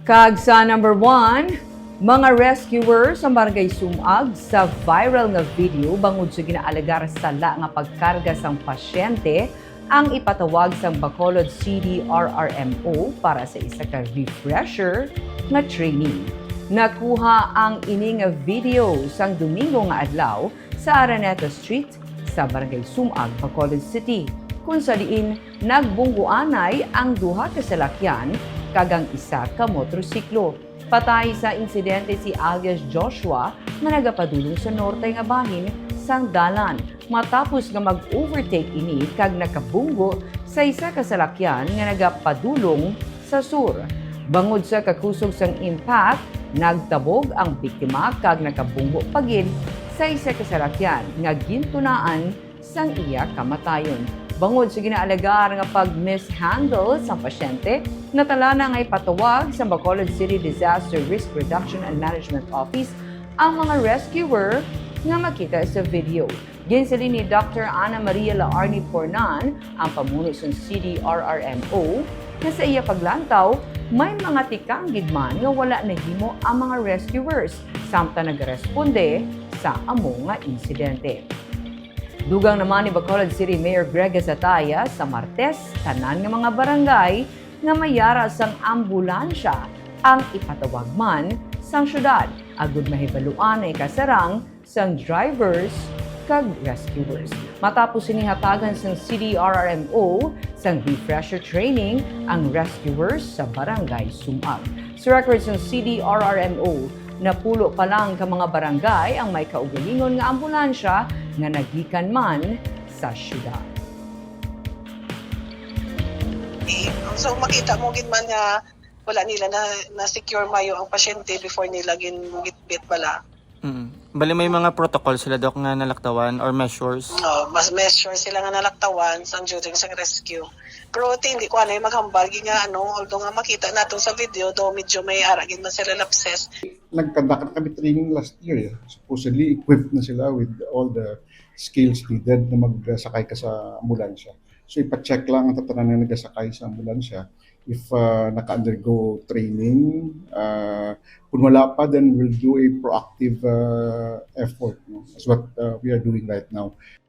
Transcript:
Kag sa number 1, mga rescuers sa barangay Sumag sa viral nga video bangod sa ginaalagar sala nga pagkarga sang pasyente ang ipatawag sang Bacolod City RRMO para sa isa ka refresher nga training. Nakuha ang ini nga video sang Domingo nga adlaw sa Araneta Street sa barangay Sumag, Bacolod City, kung sa diin nagbungguanay ang duha ka salakyan kagang isa ka motorsiklo. Patay sa insidente si alias Joshua na nagapadulong sa norte nga bahin sang dalan matapos nga mag-overtake ini kag nakabunggo sa isa ka salakyan nga nagapadulong sa sur. Bangod sa kakusog sang impact, nagtabog ang biktima kag nakabunggo pagid sa isa ka salakyan nga gintunaan sang iya kamatayon. Bangod sa ginaalagar nga pag-mishandle sa pasyente, natala na nga ipatawag sa Bacolod City Disaster Risk Reduction and Management Office ang mga rescuer nga makita sa video. Ginsali ni Dr. Ana Maria Laarni Pornan, ang pamuno sa City RRMO, na sa iya paglantaw, may mga tikanggid man nga wala nahimo ang mga rescuers, samta nagresponde sa amo nga insidente. Dugang naman ni Bacolod City Mayor Greg Azataya sa Martes, tanan nga mga barangay nga mayara sang ambulansya ang ipatawag man sang syudad. Agud mahibaluan ay kasarang sang drivers kag rescuers. Matapos sinihatagan sang City RRMO sang refresher training ang rescuers sa barangay Sumag. Sa records ng City RRMO, napulo pa lang ka mga barangay ang may kaugalingon nga ambulansya nga nagikan man sa syudad. So makita mo gid man nga wala nila na secure mayo ang pasyente before nila gitbit bala. Bali may mga protocol sila dok nga nalaktawan or measures. Mas measure sila nga nalaktawan sa during sa rescue. Pero hindi ko ano maghambal nga although nga makita nato sa video do medyo may aragin man sila lapses. Nagkandak kami training last year. Supposedly equipped na sila with all the skills needed na magsakay ka sa ambulansya. So ipa-check lang ang tatanan na nagsakay sa ambulansya. If naka-undergo training, kung wala pa, then we'll do a proactive effort. No? That's what we are doing right now.